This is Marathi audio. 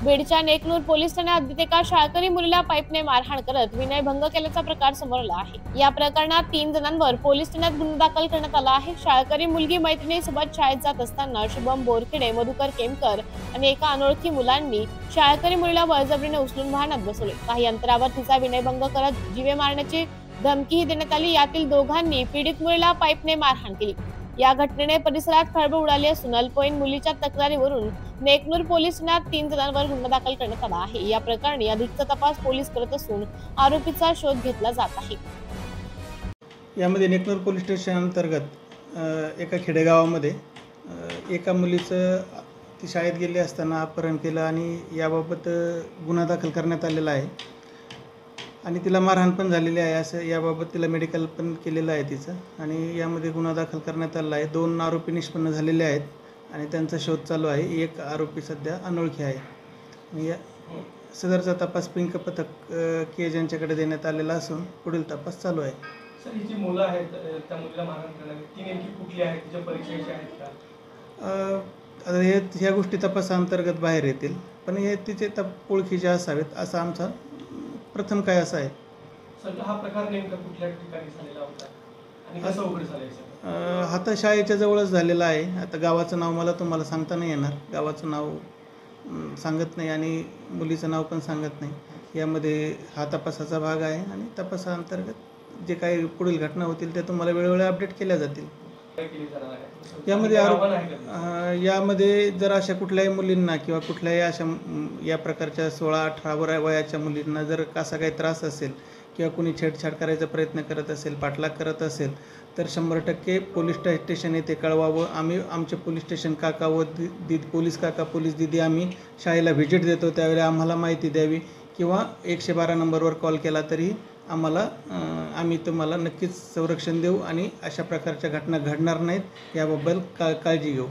बीडच्या नेकनूर पोलीस ठाण्यात हद्दीत एका शाळकरी मुलीला पाईपने मारहाण करत विनयभंग केल्याचा प्रकार समोर आला आहे। या प्रकरणात 3 जणांवर पोलीस ठाण्यात गुन्हा दाखल करण्यात आला आहे। शाळकरी मुलगी मैत्रिणीसोबत शाळेत जात असताना शुभम बोरखेडे, मधुकर केमकर आणि एका अनोळखी मुलांनी शाळकरी मुलीला बळजबरीने उचलून वाहनात बसवले। काही अंतरावर तिचा विनयभंग करत जीवे मारण्याची धमकीही देण्यात आली। यातील दोघांनी पीडित मुलीला पाईपने मारहाण केली। या घटनेने परिसरात खळबळ उडाली असून अल्पवयीन मुलीच्या तक्रारीवरून नेकनूर पोलीस ठाण्यात 3 जणांवर गुन्हा दाखल करण्यात आला आहे। या प्रकरणी अधिकचा तपास पोलीस करत असून आरोपीचा शोध घेतला जात आहे। यामध्ये नेकनूर पोलीस स्टेशन अंतर्गत एका खेडेगावामध्ये एका मुलीचं ती शाळेत गेली असताना अपहरण केलं आणि याबाबत गुन्हा दाखल करण्यात आलेला आहे आणि तिला मारहाण पण झालेली आहे। असं याबाबत तिला मेडिकल पण केलेलं आहे तिचं आणि यामध्ये गुन्हा दाखल करण्यात आलेला आहे। 2 आरोपी निष्पन्न झालेले आहेत आणि त्यांचा शोध चालू आहे। एक आरोपी सध्या अनोळखी आहे। या सदरचा तपास पिंक पथक केज यांच्याकडे देण्यात आलेला असून पुढील तपास चालू आहे। सर, ही जी मुलं आहेत त्या मुलीला मारहाण करणारी ती नेमकी कुठली आहेत, तिच्या परिचयाची आहेत का? आता ह्या गोष्टी तपासाअंतर्गत बाहेर येतील, पण हे तिचे ओळखीचे असावेत असा आमचा प्रथम काय असा आहे। सर, हा प्रकार नेमका कुठल्या ठिकाणी झालेला होता आणि कसं उघडीस आलंय सर? हा तर शाळेच्या जवळच झालेला आहे। आता गावाचं नाव मला तुम्हाला सांगता नाही येणार, गावाचं नाव सांगत नाही आणि मुलीचं नाव पण सांगत नाही। यामध्ये हा तपासाचा भाग आहे आणि तपासाअंतर्गत जे काही पुढील घटना होतील ते तुम्हाला वेळोवेळी अपडेट केल्या जातील। यामध्ये जर अशा कुठल्याही मुलींना किंवा कुठल्याही अशा या प्रकारच्या 16-18 वयाच्या मुलींना जर असा काही त्रास असेल किंवा कोणी छेडछाड करायचा प्रयत्न करत असेल, पाठलाग करत असेल तर 100% पोलीस स्टेशन येथे कळवावं। आम्ही आमचे पोलीस स्टेशन काका व पोलीस काका, पोलीस दिदी आम्ही शाळेला व्हिजिट देतो, त्यावेळी आम्हाला माहिती द्यावी किंवा 112 नंबरवर कॉल केला तरी आम्ही तुम्हाला नक्कीच संरक्षण देऊ आणि अशा प्रकारच्या घटना घडणार नाहीत याबद्दल काळजी घेऊ।